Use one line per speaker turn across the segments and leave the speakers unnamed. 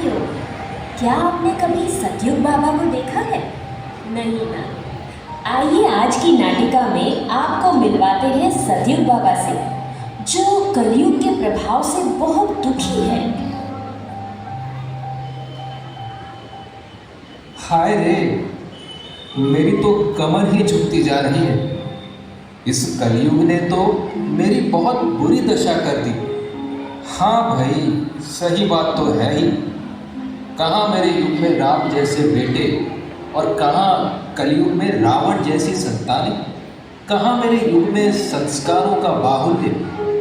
भाइयों, क्या आपने कभी सतयुग बाबा को देखा है? नहीं ना। आइए आज की नाटिका में आपको मिलवाते हैं सतयुग बाबा से, जो कलयुग के प्रभाव से बहुत दुखी है।
हाय रे, मेरी तो कमर ही झुकती जा रही है। इस कलयुग ने तो मेरी बहुत बुरी दशा कर दी। हाँ भाई, सही बात तो है ही। कहाँ मेरे युग में राम जैसे बेटे और कहाँ कलयुग में रावण जैसी संतानें। कहाँ मेरे युग में संस्कारों का बाहुल्य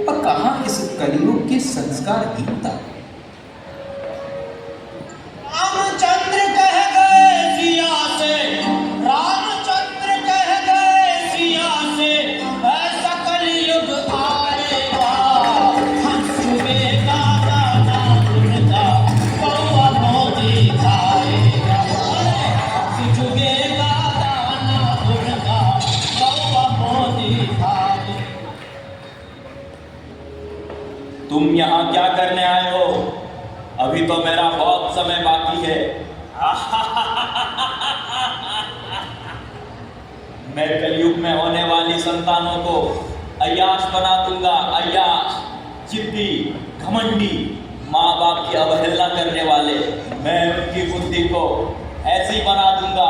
और कहाँ इस कलयुग की संस्कारहीनता।
रामचंद्र कह गए सिया से, रामचंद्र कह गए सिया से, ऐसा कलयुग आएगा, हंसुएगा दाना दुर्गा, कौआ मोदी खाएगा। हंसुएगा दाना दुर्गा, कौआ मोदी खाएगा।
तुम यहाँ क्या करने आए हो? अभी तो मेरा बहुत समय बाकी है। मैं कलयुग में होने वाली संतानों को अय्याश बना दूंगा। अय्याश, जिद्दी, घमंडी, माँ बाप की अवहेलना करने वाले। मैं उनकी बुद्धि को ऐसी बना दूंगा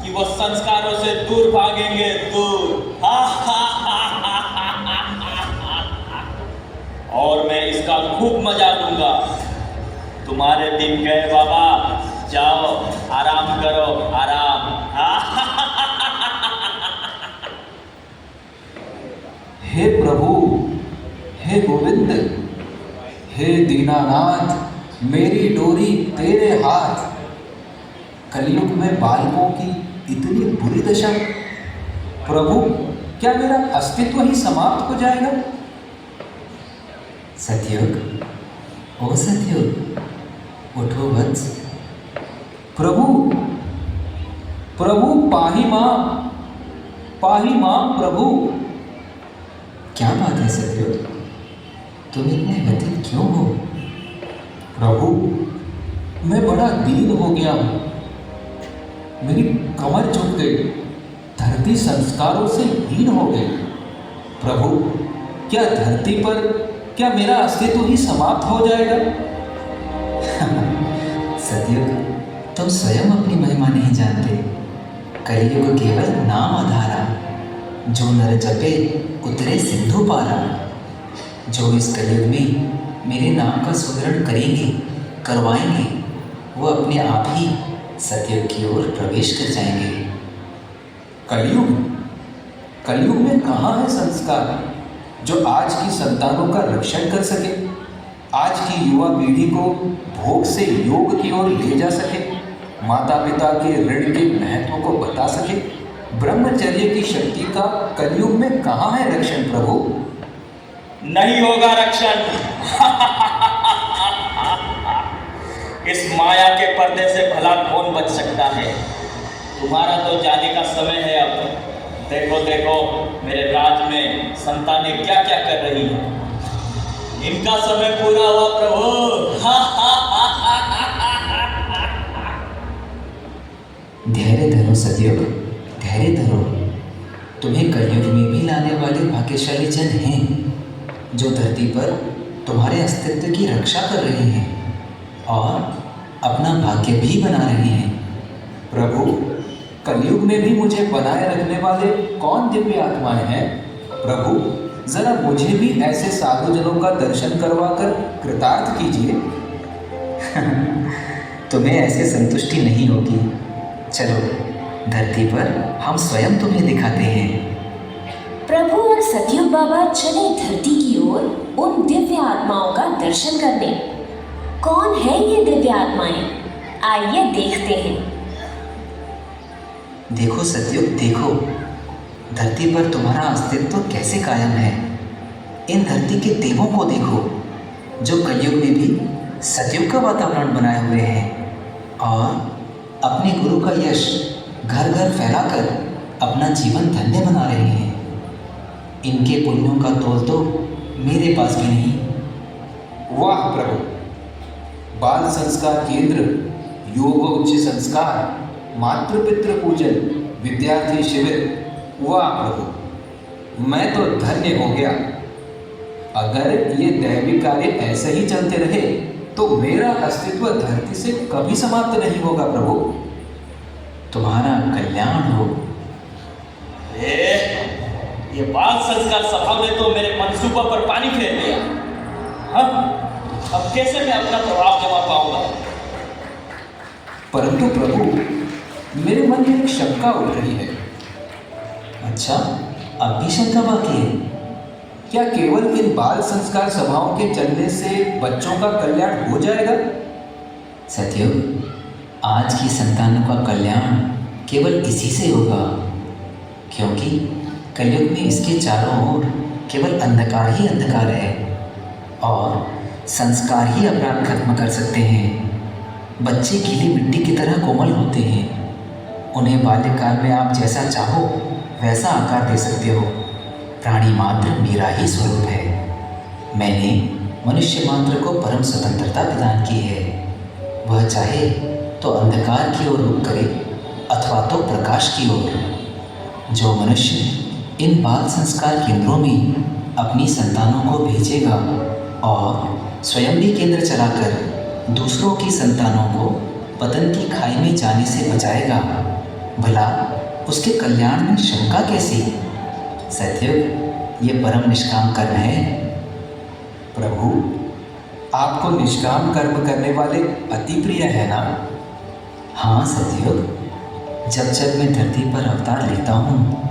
कि वो संस्कारों से दूर भागेंगे, दूर। और मैं इसका खूब मजा लूंगा। तुम्हारे दिन गए बाबा, जाओ आराम करो, आराम।
हे प्रभु, हे गोविंद, हे दीनानाथ, मेरी डोरी तेरे हाथ। कलयुग में बालकों की इतनी बुरी दशा। प्रभु, क्या मेरा अस्तित्व ही समाप्त हो जाएगा?
सतयुग, ओ सतयुग, उठो वत्स।
प्रभु, प्रभु पाही मां प्रभु।
क्या बात है सतयुग, तुम इतने व्यथित क्यों हो?
प्रभु, मैं बड़ा दीन हो गया हूँ। मेरी कमर झुक गई, धरती संस्कारों से हीन हो गई। प्रभु, क्या धरती पर क्या मेरा अस्तित्व ही समाप्त हो जाएगा?
सतयुग, तुम स्वयं अपनी महिमा नहीं जानते। कलयुग केवल नाम आधारा, जो नर जपे उतरे सिंधु पारा। जो इस कलयुग में मेरे नाम का सुमिरन करेंगे, करवाएंगे, वो अपने आप ही सतयुग की ओर प्रवेश कर जाएंगे।
कलयुग, कलयुग में कहाँ है संस्कार जो आज की संतानों का रक्षण कर सके, आज की युवा पीढ़ी को भोग से योग की ओर ले जा सके, माता पिता के ऋण के महत्व को बता सके। ब्रह्मचर्य की शक्ति का कलयुग में कहाँ है रक्षण प्रभु?
नहीं होगा रक्षण। इस माया के पर्दे से भला कौन बच सकता है? तुम्हारा तो जाने का समय है अब। देखो देखो, मेरे राज में संतानें क्या क्या कर रही हैं। इनका समय पूरा हुआ प्रभु।
धैर्य धरो सतयुग, धैर्य धरो। तुम्हें कलयुग में भी लाने वाले भाग्यशाली जन हैं, जो धरती पर तुम्हारे अस्तित्व की रक्षा कर रहे हैं और अपना भाग्य भी बना रहे हैं।
प्रभु, कलयुग में भी मुझे बनाए रखने वाले कौन दिव्य आत्माएं हैं? प्रभु, जरा मुझे भी ऐसे साधुजनों का दर्शन करवाकर कृतार्थ कीजिए।
तुम्हें ऐसे संतुष्टि नहीं होगी। चलो, धरती पर हम स्वयं तुम्हें दिखाते हैं।
प्रभु और सतयुग बाबा चले धरती की ओर उन दिव्य आत्माओं का दर्शन करने। कौन है ये दिव्य आत्माएं? आइए देखते हैं।
देखो सतयुग, देखो, धरती पर तुम्हारा अस्तित्व कैसे कायम है। इन धरती के देवों को देखो, जो कलयुग में भी सतयुग का वातावरण बनाए हुए हैं और अपने गुरु का यश घर घर फैलाकर अपना जीवन धन्य बना रहे हैं। इनके पुण्यों का तोल तो मेरे पास भी नहीं।
वाह प्रभु, बाल संस्कार केंद्र, योग व उच्च संस्कार, मातृ पितृ पूजन, विद्यार्थी शिविर, वाह प्रभु, मैं तो धन्य हो गया। अगर ये दैविक कार्य ऐसे ही चलते रहे तो मेरा अस्तित्व धरती से कभी समाप्त नहीं होगा प्रभु।
तुम्हारा कल्याण हो।
ये बाल संस्कार सभा ने तो मेरे मंसूबा पर पानी फेर दिया। हाँ, अब कैसे मैं अपना प्रभाव जमा पाऊंगा?
परंतु प्रभु, मेरे मन में एक शंका उठ रही है।
अच्छा, अब भी शंका बाकी है?
क्या केवल इन बाल संस्कार सभाओं के चलने से बच्चों का कल्याण हो जाएगा?
सतयुग, आज की संतानों का कल्याण केवल इसी से होगा, क्योंकि कलयुग में इसके चारों ओर केवल अंधकार ही अंधकार है और संस्कार ही अपराध खत्म कर सकते हैं। बच्चे गीली मिट्टी की तरह कोमल होते हैं, उन्हें बाल्यकाल में आप जैसा चाहो वैसा आकार दे सकते हो। प्राणी मात्र मेरा ही स्वरूप है। मैंने मनुष्य मात्र को परम स्वतंत्रता प्रदान की है। वह चाहे तो अंधकार की ओर रुख करे अथवा तो प्रकाश की ओर। जो मनुष्य इन बाल संस्कार केंद्रों में अपनी संतानों को भेजेगा और स्वयं भी केंद्र चलाकर दूसरों की संतानों को पतन की खाई में जाने से बचाएगा, भला उसके कल्याण में शंका कैसी? सतयुग, ये परम निष्काम कर्म है।
प्रभु, आपको निष्काम कर्म करने वाले अति प्रिय है ना?
हाँ सतयुग, जब जब मैं धरती पर अवतार लेता हूँ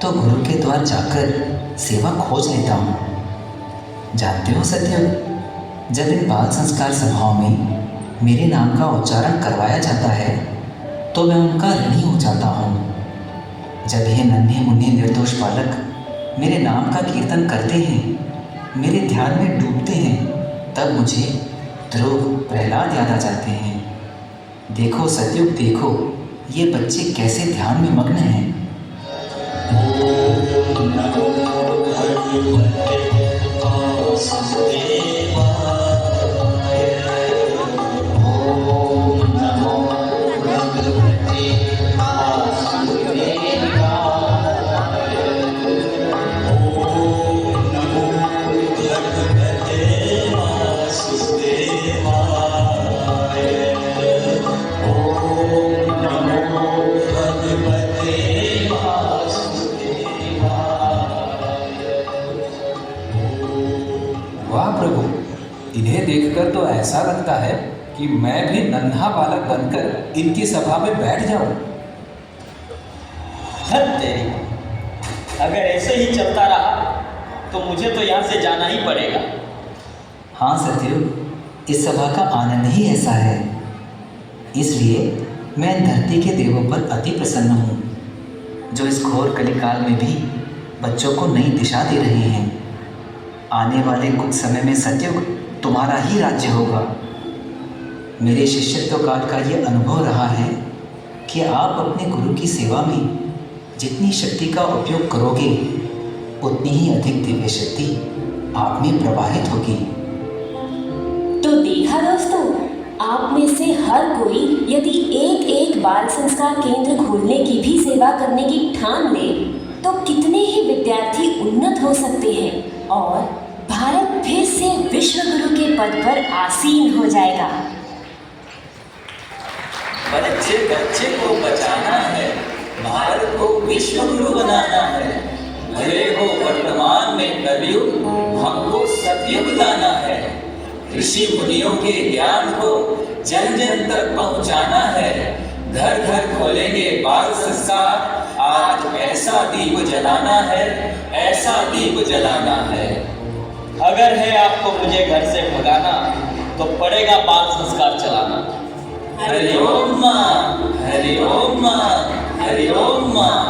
तो गुरु के द्वार जाकर सेवा खोज लेता हूँ। जानते हो सतयुग, जब इन बाल संस्कार सभाओं में मेरे नाम का उच्चारण करवाया जाता है तो मैं उनका ऋणी हो जाता हूँ। जब ये नन्हे मुन्ने निर्दोष बालक मेरे नाम का कीर्तन करते हैं, मेरे ध्यान में डूबते हैं, तब मुझे ध्रुव प्रहलाद याद आ जाते हैं। देखो सतयुग, देखो ये बच्चे कैसे ध्यान में मग्न हैं।
वाह प्रभु, इन्हें देखकर तो ऐसा लगता है कि मैं भी नन्हा बालक बनकर इनकी सभा में बैठ जाऊं।
हद तेरी, अगर ऐसे ही चलता रहा तो मुझे तो यहाँ से जाना ही पड़ेगा।
हाँ सतयुग, इस सभा का आनंद ही ऐसा है। इसलिए मैं धरती के देवों पर अति प्रसन्न हूँ, जो इस घोर कलिकाल में भी बच्चों को नई दिशा दे रहे हैं। आने वाले कुछ समय में सतयुग तुम्हारा ही राज्य होगा। मेरे शिष्यत्व काल का ये अनुभव रहा है कि आप अपने गुरु की सेवा में जितनी शक्ति का उपयोग करोगे उतनी ही अधिक दिव्य शक्ति आप में प्रवाहित होगी।
तो देखा दोस्तों, आप में से हर कोई यदि एक एक बाल संस्कार केंद्र खोलने की भी सेवा करने की ठान ले तो कितने ही विद्यार्थी उन्नत हो सकते हैं और भारत फिर से विश्व गुरु के पद पर आसीन हो जाएगा।
बच्चे बच्चे को बचाना है, भारत को विश्व गुरु बनाना है। भले हो वर्तमान में कलयुग, हमको सतयुग लाना है। ऋषि मुनियों के ज्ञान को जन जन तक पहुंचाना है। घर घर खोलेंगे बाल संस्कार, आज ऐसा दीप जलाना है, ऐसा दीप जलाना है। अगर है आपको मुझे घर से भगाना तो पड़ेगा बाल संस्कार चलाना। हरि ओम मां, हरि ओम मां, हरि ओम मां।